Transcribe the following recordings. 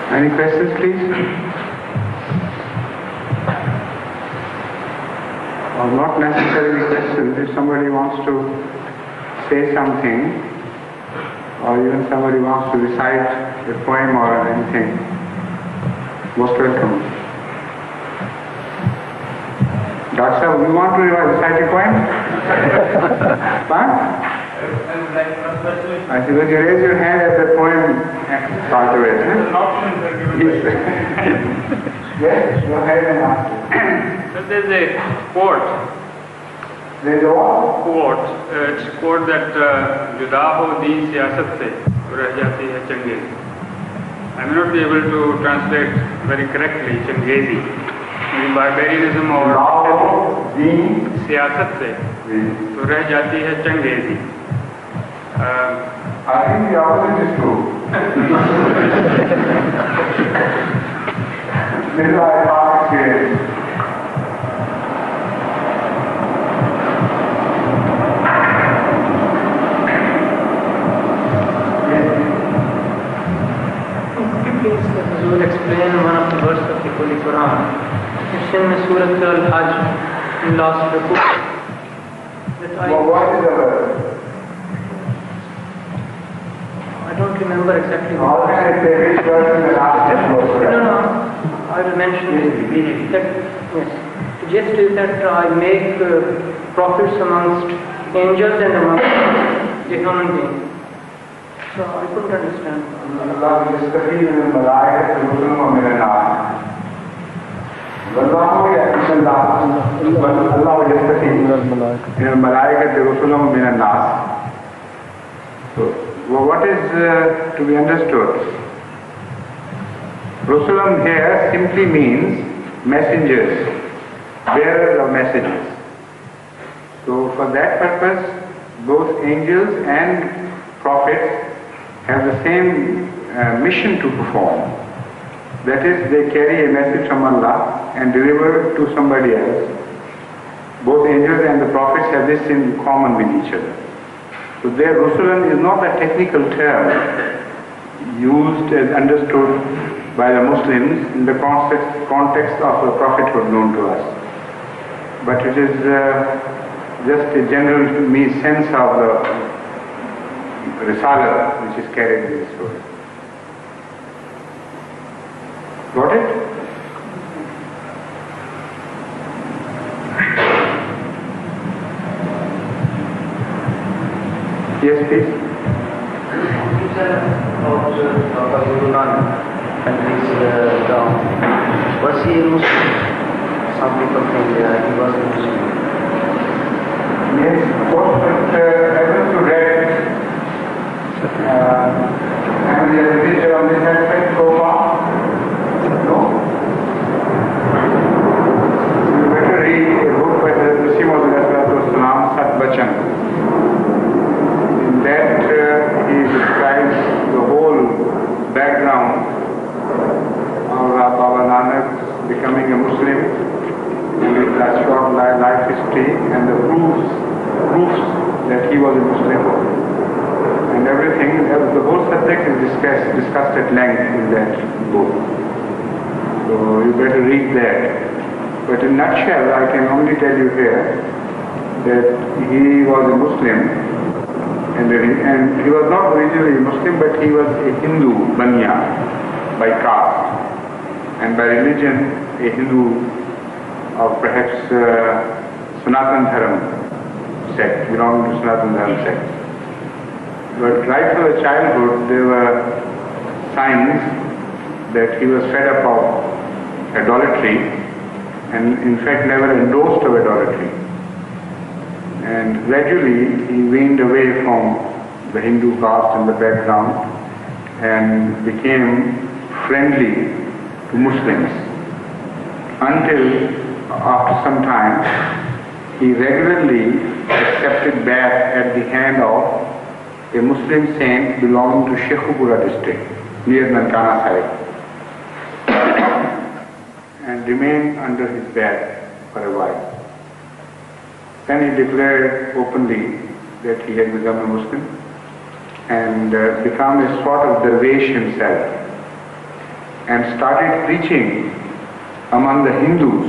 Any questions, please? Or not necessarily questions. If somebody wants to say something, or even somebody wants to recite a poem or anything, most welcome. Doctor Sahib, you want to recite a poem? What? I said, when you raise your hand at the poem part of it. Yes, go ahead and ask. So there's a quote. There's a what? Quote. It's a quote that जुदा हो दीन सियासत से रह जाती है Changezi. I may not be able to translate very correctly Changezi. Barbarianism और सियासत से तो रह जाती है Changezi. I think the opposite is true. This is my past experience. You will explain one of the verses of the Holy Quran. It's in Surah Al-Hajj, in last report. What is the verse? I don't remember exactly. How can I say which verse in the last verse? No, I will mention it. That, yes. The gist is that I make prophets amongst angels and amongst the human beings. So I couldn't understand. Allah يستفيد من الملائكة رسلا ومن الناس. والله يستفيد من الملائكة رسلا ومن الناس. So, what is to be understood? Rusulam here simply means messengers, bearers of messages. So for that purpose, both angels and prophets have the same mission to perform. That is, they carry a message from Allah and deliver to somebody else. Both angels and the prophets have this in common with each other. So their Rusulan is not a technical term used and understood by the Muslims in the context of the prophethood known to us. But it is just a general sense of the Risala which is carried in this story. Got it? Yes, please. You said about Guru Nanak and his down. Was he a Muslim? Some people think he was a Muslim. Yes, of course, but I to read and the literature on this aspect so far. No? You better read a book by the Salam Sat Bachan. In that he describes the whole background of Baba Nanak becoming a Muslim, and his short life history and the proofs that he was a Muslim. And everything, the whole subject is discussed at length in that book. So you better read that. But in a nutshell, I can only tell you here that he was a Muslim, and he was not originally a Muslim, but he was a Hindu Banya by caste, and by religion a Hindu of perhaps Sanatan Dharam sect, belonging to Sanatan Dharam sect. But right from his childhood, there were signs that he was fed up of idolatry, and in fact never endorsed of idolatry. And gradually he weaned away from the Hindu caste and the background and became friendly to Muslims, until after some time he regularly accepted bath at the hand of a Muslim saint belonging to Sheikhupura district near Nankana Sahib, and remained under his bed for a while. Then he declared openly that he had become a Muslim and become a sort of dervish himself. and started preaching among the Hindus.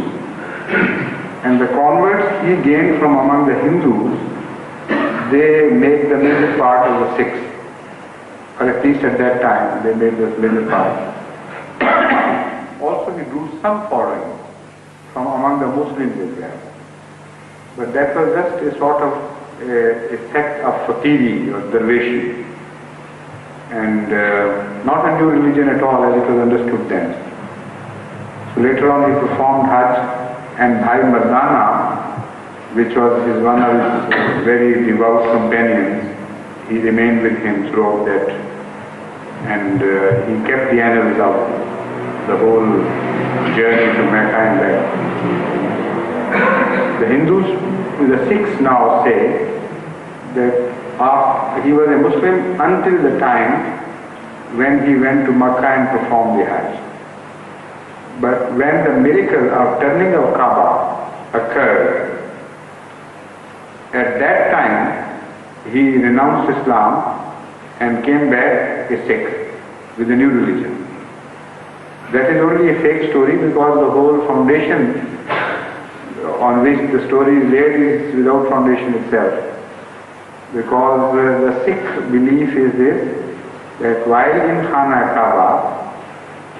And the converts he gained from among the Hindus, they make the major part of the Sikhs. Or at least at that time, they made the major part. Also he drew some following from among the Muslims as well. But that was just a sort of a sect of fakiri or darweshi, and not a new religion at all as it was understood then. So later on he performed Hajj, and Bhai Mardana, which was one of his very devout companions, he remained with him throughout that, and he kept the annals of the whole journey to Mecca and back. The Hindus, the Sikhs now say that he was a Muslim until the time when he went to Mecca and performed the Hajj. But when the miracle of turning of Kaaba occurred, at that time he renounced Islam and came back a Sikh with a new religion. That is only a fake story because the whole foundation on which the story is laid is without foundation itself. Because the Sikh belief is this, that while in Khana Kaaba,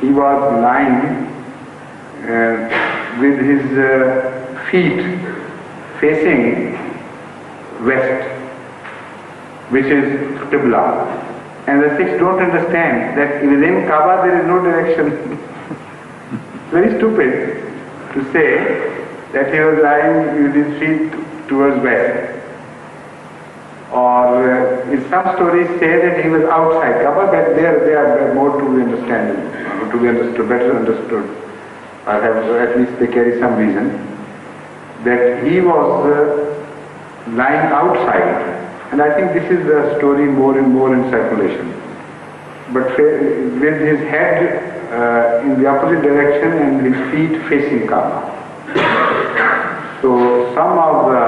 he was lying with his feet facing west, which is Qibla. And the Sikhs don't understand that within Kaaba there is no direction. Very stupid to say that he was lying with his feet towards west. Or in some stories say that he was outside Kaaba, but they are more to be understood, better understood. Or at least they carry some reason. That he was lying outside. And I think this is the story more and more in circulation. But with his head in the opposite direction and his feet facing Kaaba. So some of the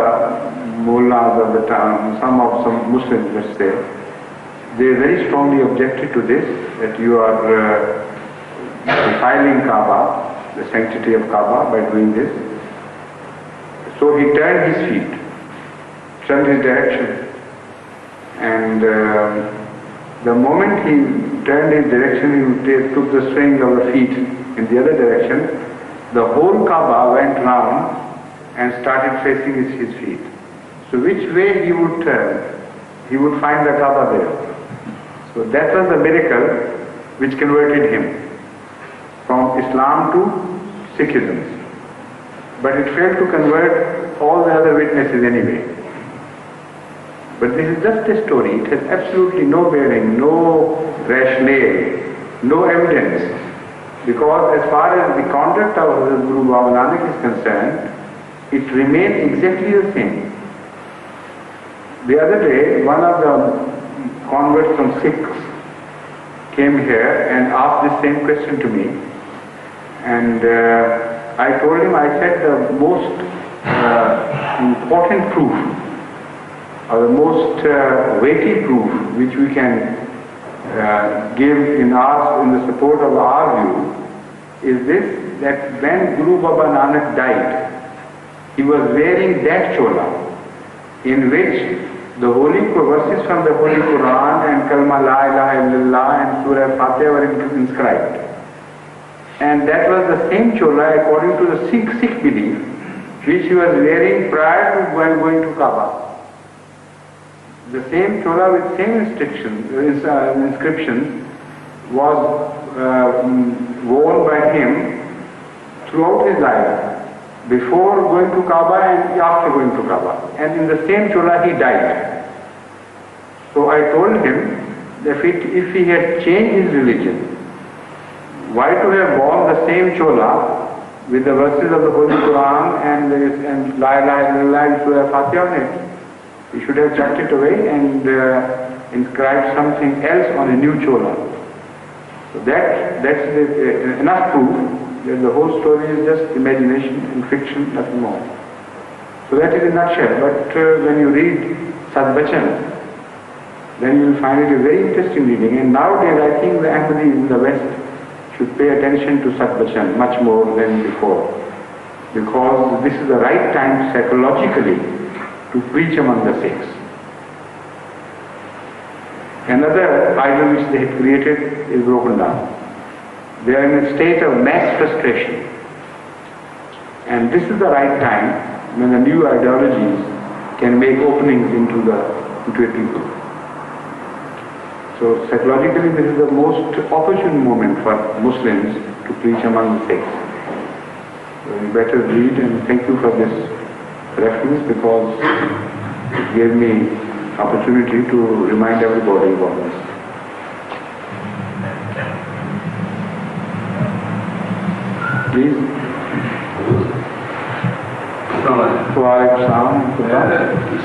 mullahs of the town, some Muslims, let's say, they very strongly objected to this, that you are defiling Kaaba, the sanctity of Kaaba, by doing this. So he turned his feet, turned his direction. And the moment he turned his direction, he took the swing of the feet in the other direction, the whole Kaaba went round and started facing his feet. So which way he would turn, he would find the Kaaba there. So that was the miracle which converted him from Islam to Sikhism. But it failed to convert all the other witnesses anyway. But this is just a story. It has absolutely no bearing, no rationale, no evidence. Because as far as the conduct of Guru Baba Nanak is concerned, it remained exactly the same. The other day, one of the converts from Sikhs came here and asked the same question to me. And I told him, I said the most important proof, or the most weighty proof which we can give in the support of our view is this, that when Guru Baba Nanak died, he was wearing that chola in which the holy verses from the Holy Quran and Kalma La ilaha illallah and Surah Fatiha were inscribed. And that was the same chola according to the Sikh belief which he was wearing prior to going to Kaaba. The same chola with same inscription was worn by him throughout his life, before going to Kaaba and after going to Kaaba. And in the same chola he died. So I told him that if he had changed his religion, why to have worn the same chola with the verses of the Holy Quran and La ilaha illallah and Surah Fatiha on it? He should have chucked it away and inscribed something else on a new chola. So that's enough proof that the whole story is just imagination and fiction, nothing more. So that is a nutshell. But when you read Sadbachan, then you will find it a very interesting reading. And nowadays I think the Ahmadis in the West should pay attention to Satbachan much more than before, because this is the right time psychologically to preach among the Sikhs. Another idol which they had created is broken down. They are in a state of mass frustration. And this is the right time when the new ideologies can make openings into a people. So psychologically this is the most opportune moment for Muslims to preach among the Sikhs. So you better read, and thank you for this reference because it gave me opportunity to remind everybody about this. Please.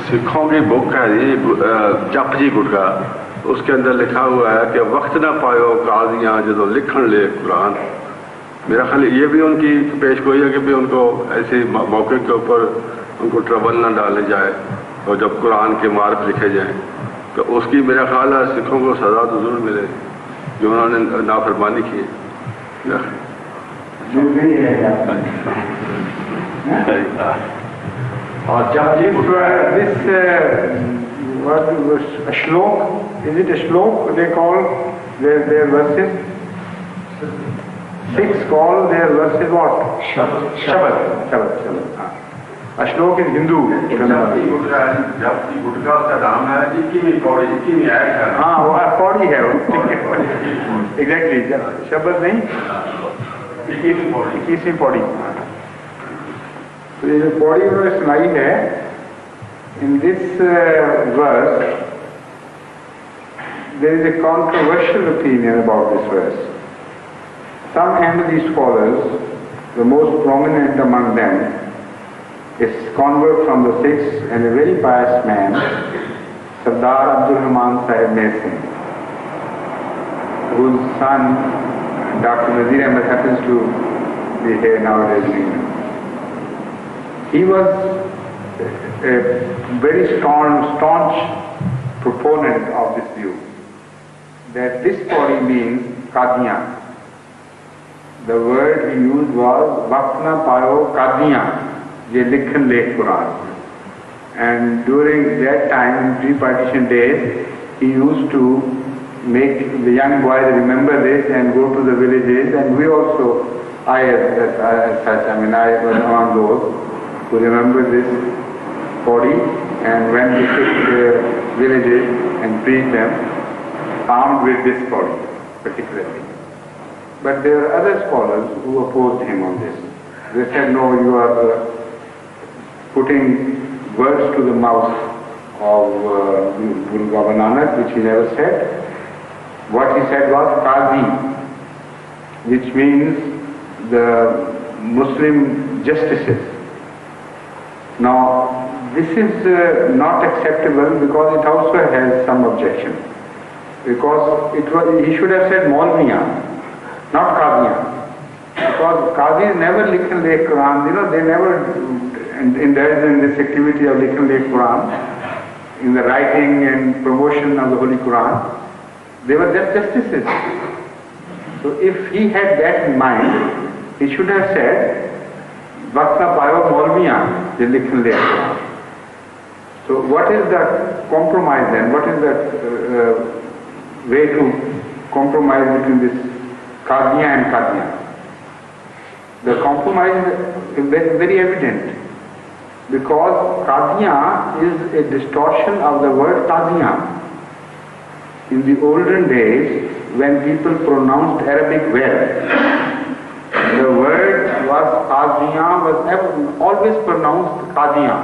सिखों की book है जी जपजी गुटका, उसके अंदर लिखा हुआ है कि वक्त ना पायो काजियाँ जो लिखण ले कुरान। मेरा ख्याल ये भी उनकी पेशगोई है कि भी उनको ऐसे मौके के ऊपर उनको ट्रबल ना डाले जाए और जब कुरान के मार्ग लिखे जाएं तो उसकी मेरा ख्याल है सिखों को सजा तो जरूर मिले जो उन्होंने नाफरमानी की है। और जब this what was a shlok, is it a shlok they call their verses? Sikhs call their verses what? Shabad. A shlok is Hindu. जबकि गुटका का नाम है 21वीं पौड़ी 21वीं आयत है। हाँ वो पौड़ी है exactly शब्द नहीं 21वीं पौड़ी। तो ये जो पौड़ी उन्होंने सुनाई है, in this verse there is a controversial opinion about this verse. Some Ahmadi scholars, the most prominent among them is convert from the Sikhs and a very pious man, Sardar Abdul Rahman Sahib Mehr Singh, whose son Dr. Nazir Ahmed happens to be here nowadays in England. He was a very staunch proponent of this view, that this body means Qadiyan. The word he used was Vakna Payo Qadiyan, je likhan le Quran. And during that time, in pre-partition days, he used to make the young boys remember this and go to the villages, and we also, I was among those who remember this body and went to the villages and preached them armed with this body particularly. But there are other scholars who opposed him on this. They said, no, you are putting words to the mouth of Guru Gobind Nanak, which he never said. What he said was Qazi, which means the Muslim justices. Now, this is not acceptable because it also has some objection. Because he should have said Maulviya, not Qadiyan. Because Qadis never likhan le Quran, they never indulge in this activity of likhan le Quran, in the writing and promotion of the Holy Quran. They were just justices. So if he had that in mind, he should have said, Vakna Payo Maulviya, je likhan le Quran. So what is the compromise then? What is the way to compromise between this Qadiyan and Qadiyan? The compromise is very evident, because Qadiyan is a distortion of the word Qaziyan. In the olden days, when people pronounced Arabic well, the word was Qaziyan was always pronounced Qadiyan.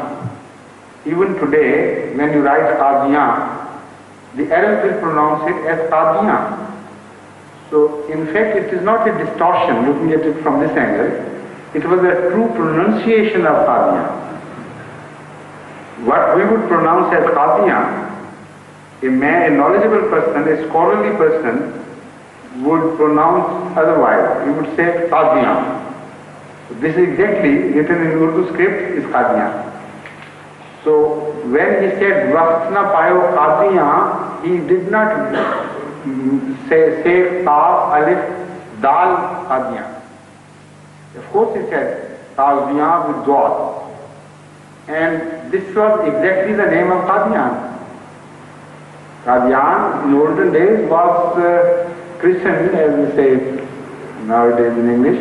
Even today, when you write Qadiyan, the Arabs will pronounce it as Qadiyan. So, in fact, it is not a distortion, looking at it from this angle. It was a true pronunciation of Qadiyan. What we would pronounce as Qadiyan, a knowledgeable person, a scholarly person, would pronounce otherwise. He would say Qadiyan. So this is exactly written in Urdu script is Qadiyan. So when he said Vakna Payo Qadiyan, he did not say Qaf Alif Dal Qadian. Of course he said Qadian with God. And this was exactly the name of Qadian. Qadian in olden days was christened, as we say nowadays in English,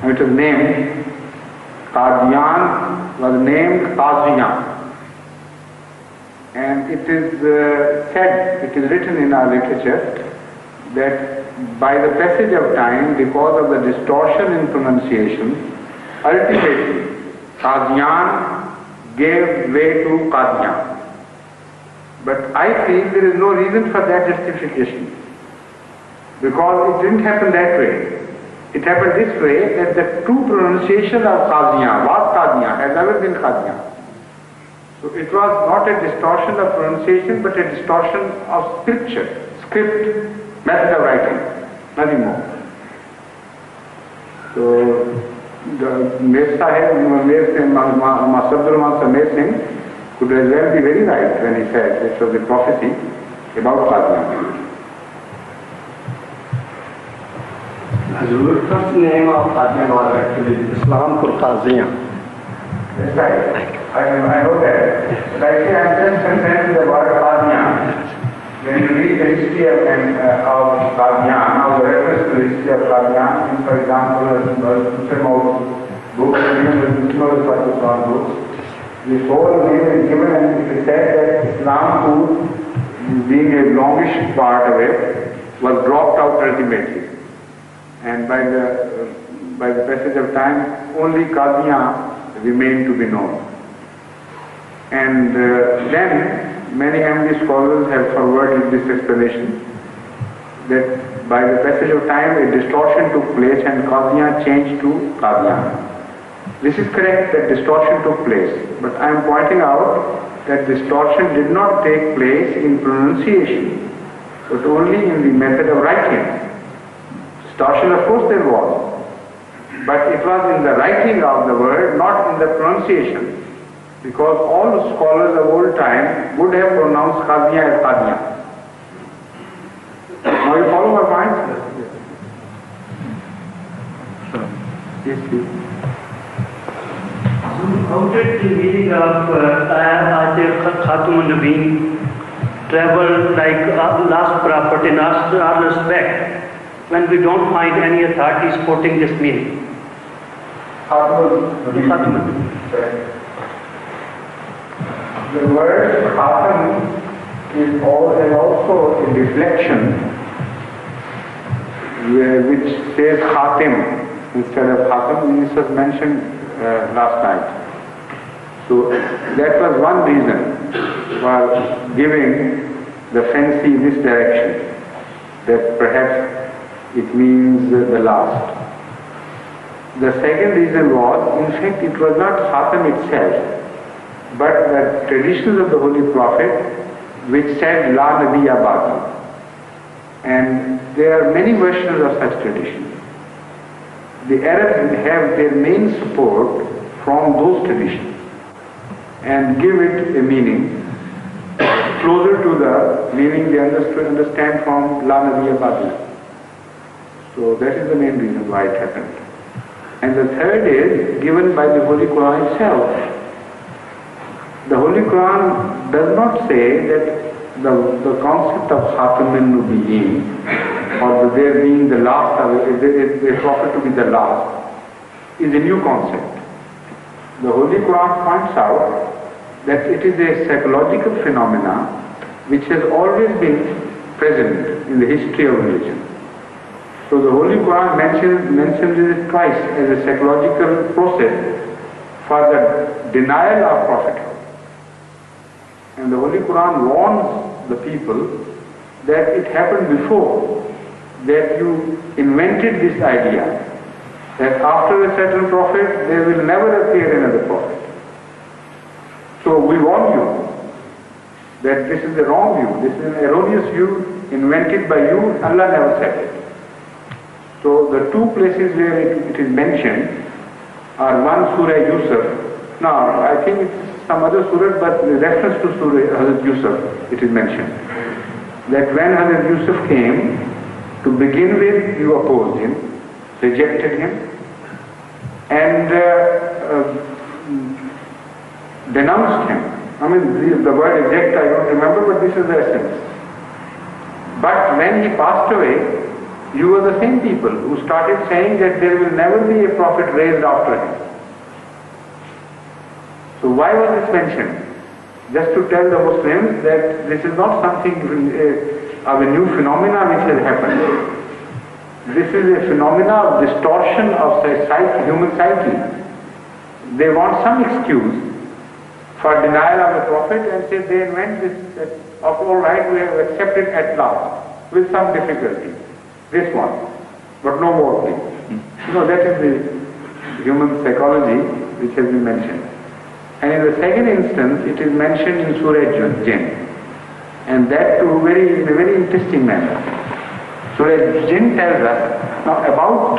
and it was named Qadian, was named Qaziyan. And it is said, it is written in our literature, that by the passage of time, because of the distortion in pronunciation, ultimately Qaziyan gave way to Qadian. But I feel there is no reason for that justification, because it didn't happen that way. It happened this way, that the true pronunciation of Qaziyan was Qadian, has never been Qadian. So it was not a distortion of pronunciation, but a distortion of scripture, script, method of writing, nothing more. So the Mir Sahib, Abdul Samir Singh, could as well be very right when he said this was a prophecy about Qadian. The first name of Qadian was actually Islam for Qaziyan. That's right. I know that. But I say I'm just concerned with the word Qadian. When you read the history of Qadian, or the reference to the history of Qadian, for example, books, this whole name is given, and it is said that Islam, being a longish part of it, was dropped out ultimately. And by the passage of time, only Qadian remained to be known. And then many Ahmadi scholars have forwarded this explanation, that by the passage of time a distortion took place and Qadian changed to Qadian. This is correct, that distortion took place, but I am pointing out that distortion did not take place in pronunciation, but only in the method of writing. Distortion, of course, there was, but it was in the writing of the word, not in the pronunciation. Because all scholars of old time would have pronounced Qadian as Qadian. Now you follow my point? Yes, please. How did the meaning of Ajay Khatum Nabeen travel like last prophet in our respect when we don't find any authority supporting this meaning? Khatum Nabeen. The word Khatam is also a deflection which says Khatim instead of Khatam. This was mentioned last night. So that was one reason for giving the fancy this direction, that perhaps it means the last. The second reason was, in fact, it was not Khatam itself, but the traditions of the Holy Prophet which said La Nabiya Ba'di. And there are many versions of such traditions. The Arabs have their main support from those traditions and give it a meaning closer to the meaning they understand from La Nabiya Ba'di. So that is the main reason why it happened. And the third is given by the Holy Quran itself. The Holy Quran does not say that the concept of Khatam al-Nabiyyin, or there being the last, a prophet to be the last, is a new concept. The Holy Quran points out that it is a psychological phenomena which has always been present in the history of religion. So the Holy Quran mentions it twice as a psychological process for the denial of prophethood. And the Holy Quran warns the people that it happened before, that you invented this idea that after a certain prophet there will never appear another prophet. So we warn you that this is the wrong view, this is an erroneous view invented by you, Allah never said it. So the two places where it is mentioned are one Surah Yusuf. Now I think it's some other surah, but with reference to Surah Hazrat Yusuf, it is mentioned that when Hazrat Yusuf came, to begin with you opposed him, rejected him, and denounced him. I mean, the word exact I don't remember, but this is the essence. But when he passed away, you were the same people who started saying that there will never be a prophet raised after him. So why was this mentioned? Just to tell the Muslims that this is not something of a new phenomena which has happened. This is a phenomena of distortion of human psyche. They want some excuse for denial of a prophet, and say they invent this, that of all right, we have accepted at last, with some difficulty, this one, but no more please. That is the human psychology which has been mentioned. And in the second instance, it is mentioned in Surah Jinn, and that too in a very interesting manner. Surah Jinn tells us, now about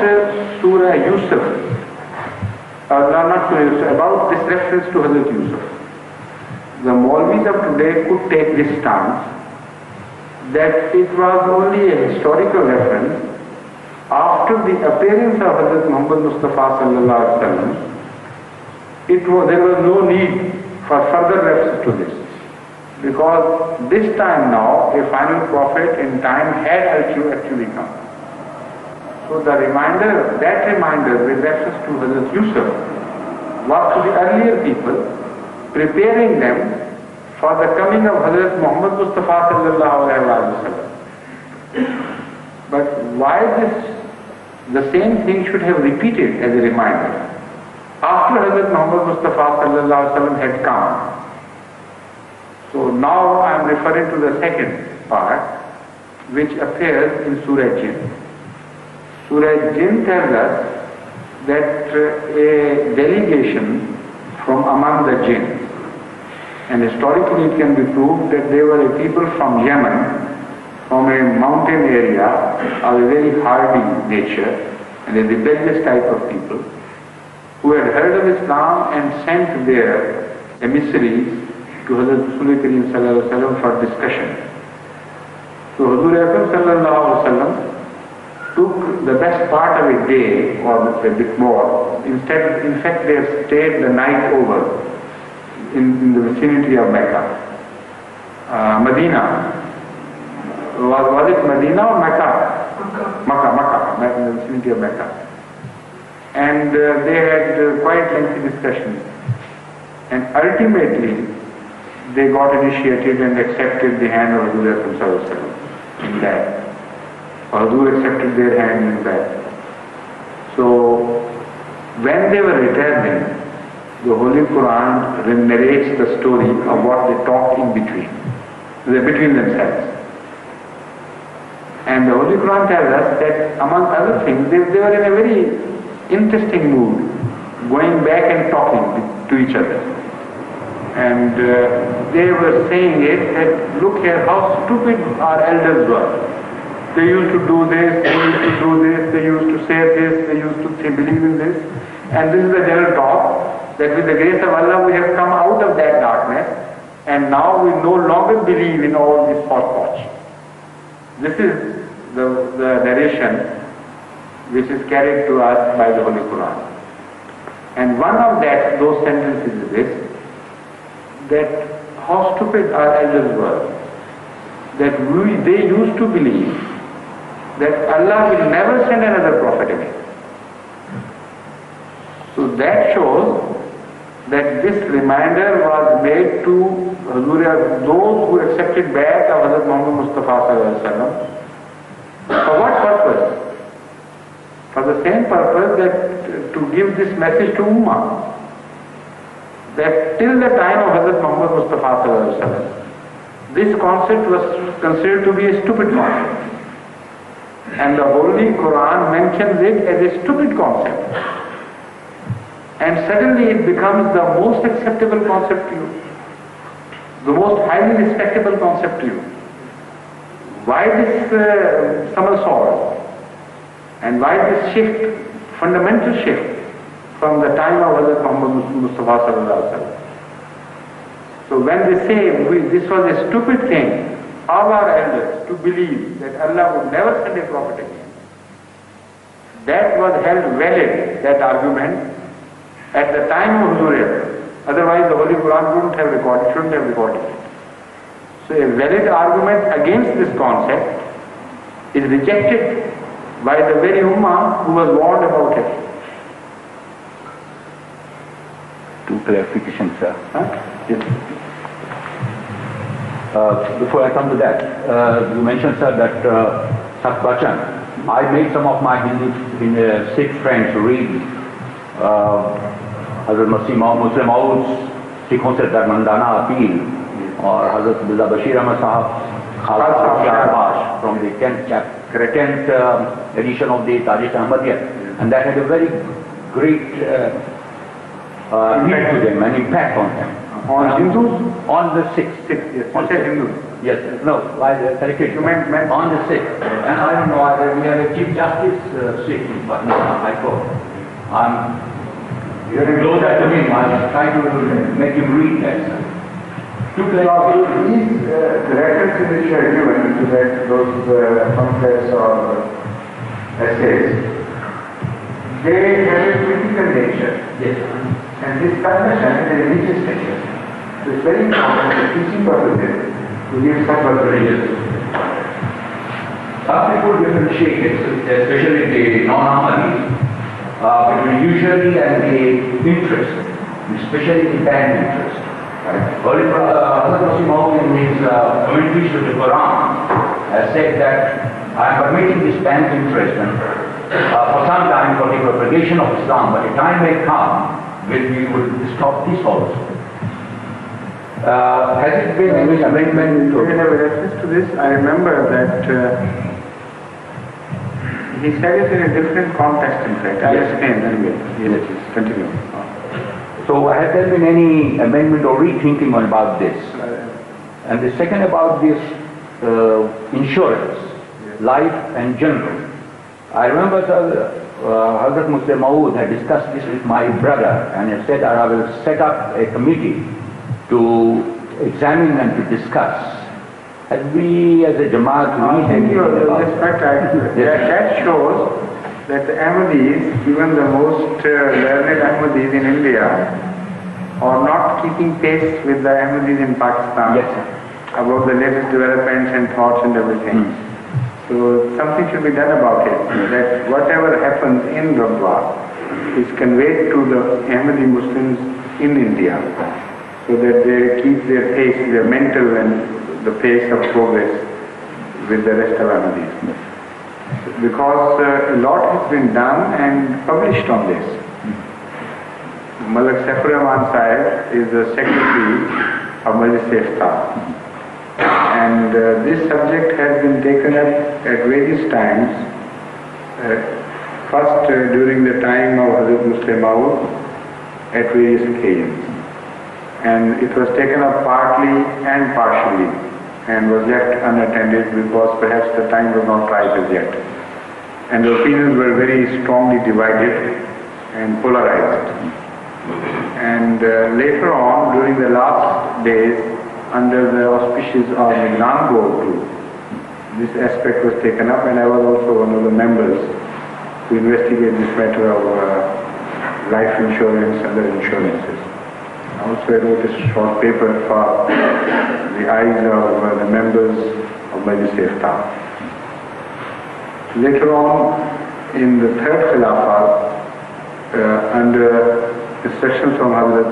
Surah Yusuf, not Surah Yusuf, about this reference to Hazrat Yusuf. The Maulvis of today could take this stance that it was only a historical reference after the appearance of Hazrat Muhammad Mustafa sallallahu alaihi wasallam. There was no need for further reference to this, because this time now a final prophet in time had actually come. So that reminder with reference to Hazrat Yusuf was to the earlier people, preparing them for the coming of Hazrat Muhammad Mustafa sallallahu alaihi wasallam. But why the same thing should have repeated as a reminder after Hazrat Muhammad Mustafa sallallahu alaihi wasallam had come? So now I am referring to the second part, which appears in Surah Jinn. Surah Jinn tells us that a delegation from among the jinn, and historically it can be proved that they were a people from Yemen, from a mountain area of a very hardy nature and a rebellious type of people, who had heard of Islam and sent their emissaries to Hazrat Rasul Kareem sallallahu alaihi wasallam for discussion. So Hazrat Akram sallallahu alaihi wasallam took the best part of a day, or a bit more. In fact, they have stayed the night over in the vicinity of Mecca. Medina. Was it Medina or Mecca? Makkah, in the vicinity of Mecca. And they had quite lengthy discussions. And ultimately, they got initiated and accepted the hand of Hazrat Akram sallallahu alaihi wasallam in that. Hazur accepted their hand in that. So, when they were returning, the Holy Quran narrates the story of what they talked in between themselves. And the Holy Quran tells us that, among other things, they were in a very interesting mood, going back and talking to each other. And they were saying that, look here, how stupid our elders were. They used to do this, they used to do this, they used to say this, they used to believe in this. And this is the general talk, that with the grace of Allah we have come out of that darkness, and now we no longer believe in all this hotchpotch. This is the narration which is carried to us by the Holy Quran. And one of those sentences is this, that how stupid our elders were, that they used to believe that Allah will never send another prophet again. So that shows that this reminder was made to those who accepted back of Hazrat Muhammad Mustafa sallallahu alaihi wasallam. For what purpose? For the same purpose that to give this message to Ummah, that till the time of Hazrat Muhammad Mustafa sallallahu alaihi wasallam, this concept was considered to be a stupid concept. And the Holy Quran mentions it as a stupid concept. And suddenly it becomes the most acceptable concept to you, the most highly respectable concept to you. Why this somersault? And why this shift, fundamental shift from the time of Hazrat Muhammad Mustafa sallallahu alaihi wasallam? So when they say this was a stupid thing of our elders to believe that Allah would never send a prophet again, that was held valid, that argument, at the time of Nurul. Otherwise the Holy Quran shouldn't have recorded it. So a valid argument against this concept is rejected by the very Ummah who was warned about it. Two clarifications, sir. Yes. Before I come to that, you mentioned, sir, that Satbachan. I made some of my Hindu Sikh friends read Hazrat Muslim Maud's Sikhon se Darmandana Appeal, or Hazrat Billah Bashir Ahmad Sahab Khalsa from the 10th edition of the Tajish Ahmadiyya, and that had a very great effect to them, an impact on them. On Hindus? On the Sikhs. Yes. On Hindus? Yes, no, I corrected you. meant On the Sikhs. And I don't know, we have a Chief Justice Sikh in Patna, High Court. You can close that to me. I'll try to make him read that, sir. These references which are given to that, those pamphlets or essays, they have a critical nature. Yes. And this conversion is a religious nature. So it's very important for teaching purposes to give such religious. Some people differentiate it, especially the non-Ahmadis, between usually and the interest, especially the band interest. Holy Hazrat Muslim Maud in his commentaries to the Quran has said that I am permitting this band interest for some time for the propagation of Islam, but a time may come when we will stop this also. Has it been any amendment? Do you have a reference to this? I remember that he said it in a different context, in fact. I'll explain anyway. Yes, continue. So has there been any amendment or rethinking about this? And the second about this insurance, life and general. I remember Hazrat Muslim Maud had discussed this with my brother and he said that I will set up a committee to examine and to discuss. Have we as a Jamaat that shows that the Ahmadis, even the most learned Ahmadis in India, are not keeping pace with the Ahmadis in Pakistan about the latest developments and thoughts and everything. So something should be done about it, that whatever happens in Rabwa is conveyed to the Ahmadi Muslims in India, so that they keep their pace, their mental and the pace of progress with the rest of Ahmadis. Because a lot has been done and published on this. Malak Saifur Rahman Sahib is the secretary of Majlis Iftar. And this subject has been taken up at various times. First during the time of Hazrat Muslim Maud at various occasions. And it was taken up partly and partially and was left unattended because perhaps the time was not right as yet. And the opinions were very strongly divided and polarized. And later on, during the last days, under the auspices of the Nango group, this aspect was taken up, and I was also one of the members to investigate this matter of life insurance and other insurances. Also I wrote a short paper for the eyes of the members of Majlis Iftar. Later on, in the third Khilafah, under instructions from Hazrat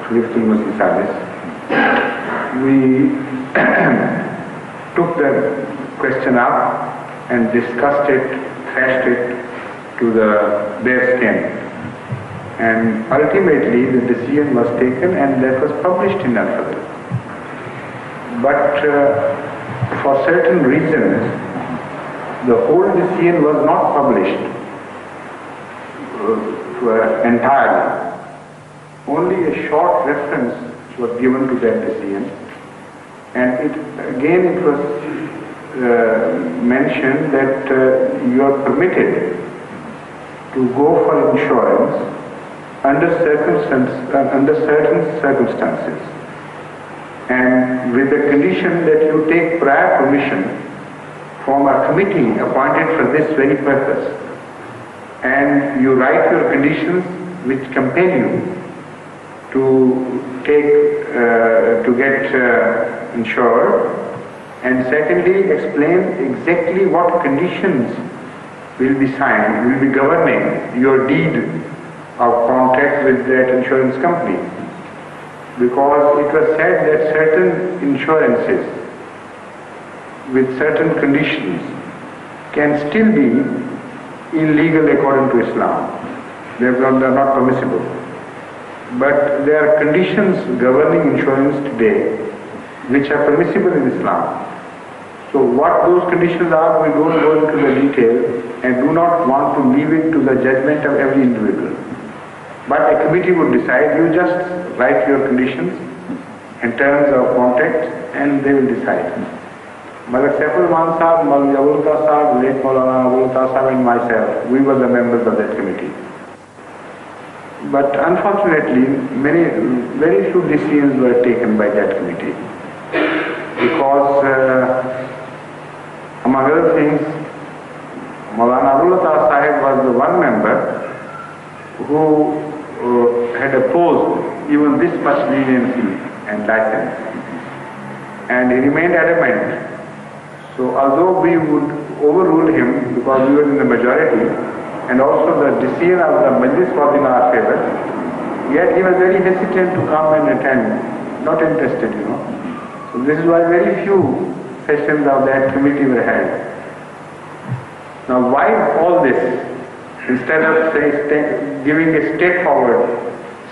Khalifatul Masih Sadis, we took the question up and discussed it, thrashed it to the bare skin. And ultimately the decision was taken and that was published in Al-Fadl. But for certain reasons, the whole decision was not published entirely. Only a short reference was given to that decision. And it was mentioned that you are permitted to go for insurance under certain circumstances, and with the condition that you take prior permission from a committee appointed for this very purpose. and you write your conditions which compel you to get insured, and secondly explain exactly what conditions will be signed, will be governing your deed of contract with that insurance company. Because it was said that certain insurances with certain conditions can still be illegal according to Islam. They are not permissible. But there are conditions governing insurance today which are permissible in Islam. So what those conditions are, we don't go into the detail and do not want to leave it to the judgment of every individual. But a committee would decide, you just write your conditions in terms of contract and they will decide. Malak Saiful Rahman Sahab, Maulana Abulta Sahab, late Maulana Abulta Sahab and myself, we were the members of that committee. But unfortunately, very few decisions were taken by that committee. Because among other things, Maulana Abulta Sahib was the one member who had opposed even this much leniency and license. And he remained adamant. So although we would overrule him because we were in the majority, and also the decision of the Majlis was in our favor, yet he was very hesitant to come and attend, not interested, So this is why very few sessions of that committee were held. Now why all this? Instead of giving a straightforward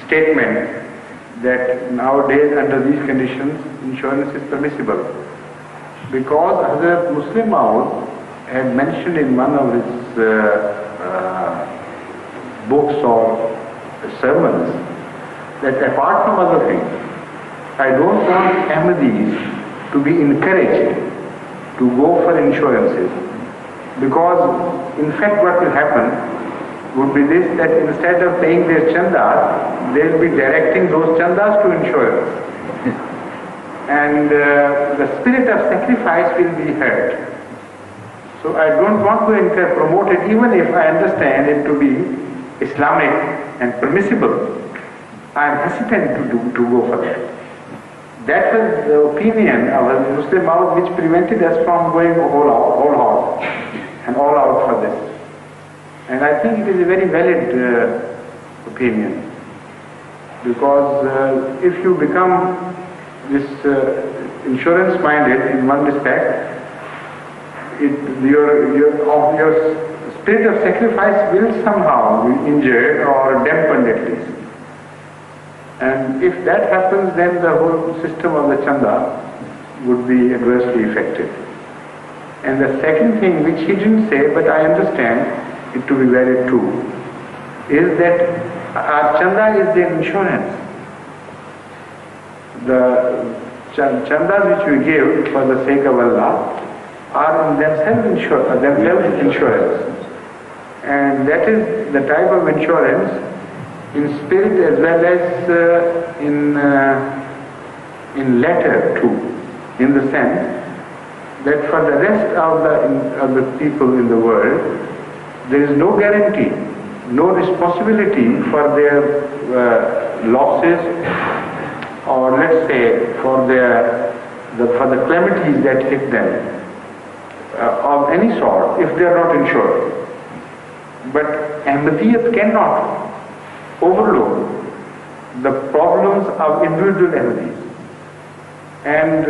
statement that nowadays under these conditions insurance is permissible. Because Hazrat Muslim Maud had mentioned in one of his books or sermons that apart from other things, I don't want Ahmadis to be encouraged to go for insurances, because in fact what will happen would be this, that instead of paying their chandas, they will be directing those chandas to insurance. And the spirit of sacrifice will be hurt. So I don't want to promote it, even if I understand it to be Islamic and permissible. I am hesitant to go for that. That was the opinion of a Muslim Maud which prevented us from going whole hog and all out for this. And I think it is a very valid opinion, because if you become this insurance minded in one respect, your spirit of sacrifice will somehow be injured or dampened at least. And if that happens, then the whole system of the chanda would be adversely affected. And the second thing which he didn't say, but I understand it to be very true, is that our chanda is the insurance. The chandas which we give for the sake of Allah are in themselves insurance. And that is the type of insurance in spirit as well as in letter too, in the sense that for the rest of the people in the world, there is no guarantee, no responsibility for their losses, or let's say for the calamities that hit them of any sort if they are not insured. But Ahmadiyyat cannot overlook the problems of individual Ahmadis. And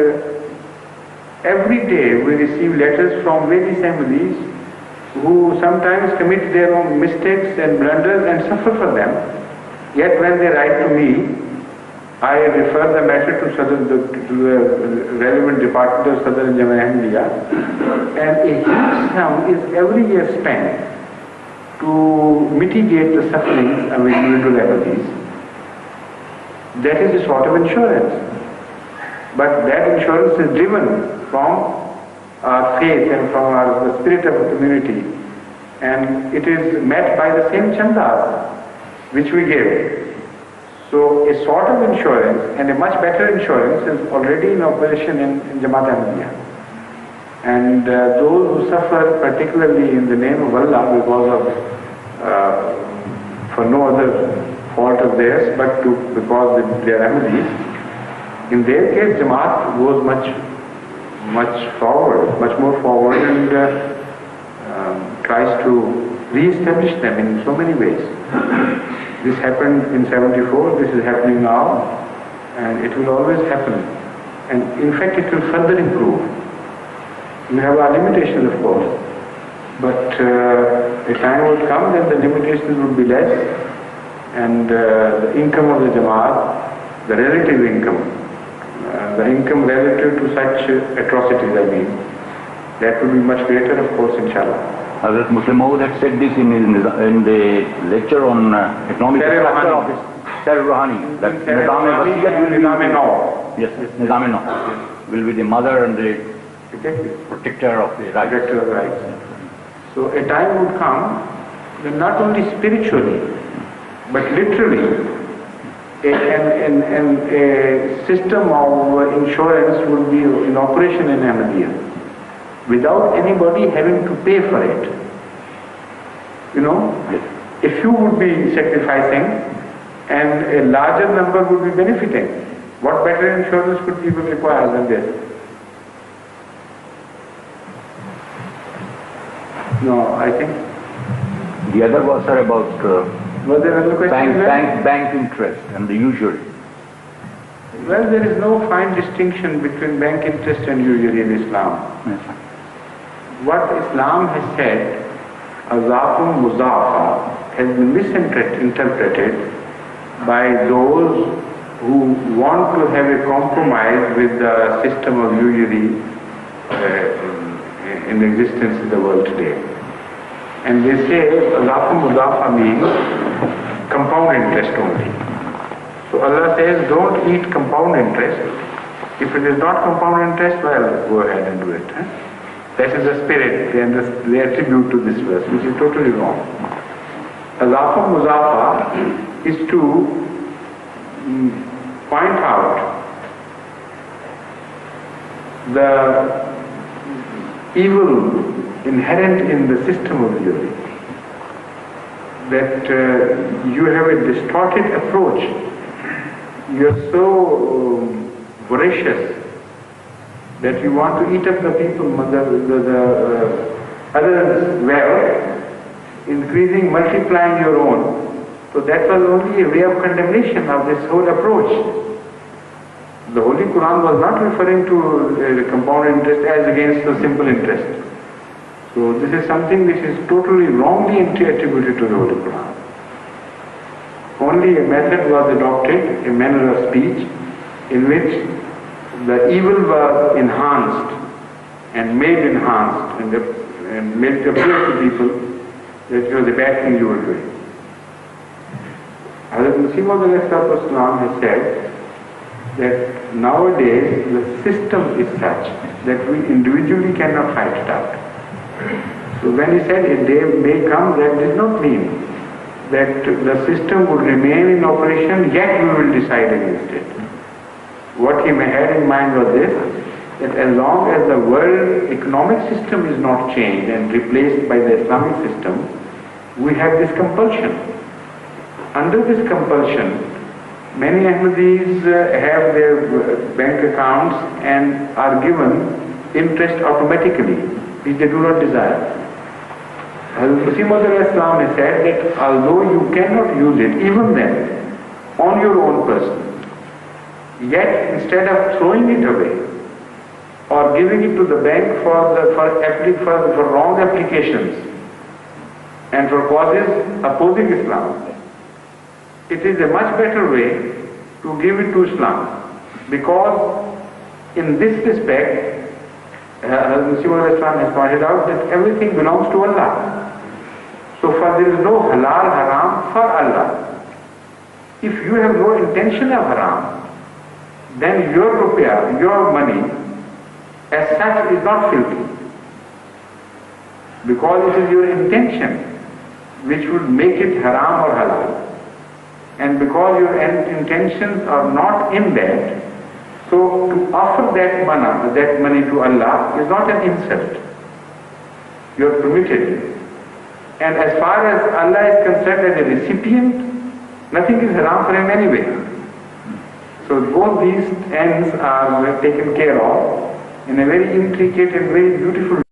every day we receive letters from various Ahmadis who sometimes commit their own mistakes and blunders and suffer for them. Yet when they write to me, I refer the matter to the relevant department of Southern Jamia Ahmadiyya, and a huge sum is every year spent to mitigate the sufferings of individual Ahmadis. That is a sort of insurance. But that insurance is driven from our faith and from the spirit of the community, and it is met by the same chandas which we give. So a sort of insurance, and a much better insurance, is already in operation in Jamaat Ahmadiyya. And those who suffer particularly in the name of Allah because of for no other fault of theirs, but because they are Ahmadis. In their case, Jamaat goes much more forward, and tries to re-establish them in so many ways. This happened in 74, this is happening now, and it will always happen. And in fact, it will further improve. We have our limitations, of course, but a time would come that the limitations would be less, and the income of the Jamaat, the relative income, the income relative to such atrocities, I mean, that will be much greater, of course, inshallah. Hazrat Muslim Maud had said this in the lecture on economic structure of Tahir Rouhani, that Nizam-e-Nau will be the mother and the protector of the rights. Protector of the rights. So a time would come when not only spiritually, but literally, a system of insurance would be in operation in Ahmadiyya, without anybody having to pay for it. You know, a few would be sacrificing and a larger number would be benefiting. What better insurance could people require than this? No, I think. The other was about Was there another question? bank interest and the usury. Well, there is no fine distinction between bank interest and usury in Islam. Yes. What Islam has said, azafun muzafa, has been misinterpreted by those who want to have a compromise with the system of usury in existence in the world today. And they say azafun muzafa means compound interest only. So Allah says, don't eat compound interest. If it is not compound interest, well, go ahead and do it. That is the spirit they attribute to this verse, which is totally wrong. Azafa Muzafa is to point out the evil inherent in the system of usury. That you have a distorted approach. You are so voracious that you want to eat up the people, the others' wealth, increasing, multiplying your own. So that was only a way of condemnation of this whole approach. The Holy Quran was not referring to compound interest as against the simple interest. So this is something which is totally wrongly attributed to the Holy Quran. Only a method was adopted, a manner of speech, in which the evil was enhanced and made enhanced and made it appear to people that it was a bad thing you were doing. Hazrat Masih Maud has said that nowadays the system is such that we individually cannot fight it out. So when he said a day may come, that did not mean that the system would remain in operation, yet we will decide against it. What he had in mind was this, that as long as the world economic system is not changed and replaced by the Islamic system, we have this compulsion. Under this compulsion, many Ahmadis have their bank accounts and are given interest automatically, which they do not desire. Hazrat Masih Maud has said that although you cannot use it, even then, on your own person, yet instead of throwing it away or giving it to the bank for wrong applications and for causes opposing Islam, it is a much better way to give it to Islam, because in this respect, Hazrat Masih Maud has pointed out that everything belongs to Allah. So there is no halal haram for Allah. If you have no intention of haram, then your rupiah, your money, as such is not filthy. Because it is your intention which would make it haram or halal. And because your intentions are not in that, so to offer that money to Allah is not an insult. You are permitted. And as far as Allah is concerned as a recipient, nothing is haram for him anyway. So both these ends are taken care of in a very intricate and very beautiful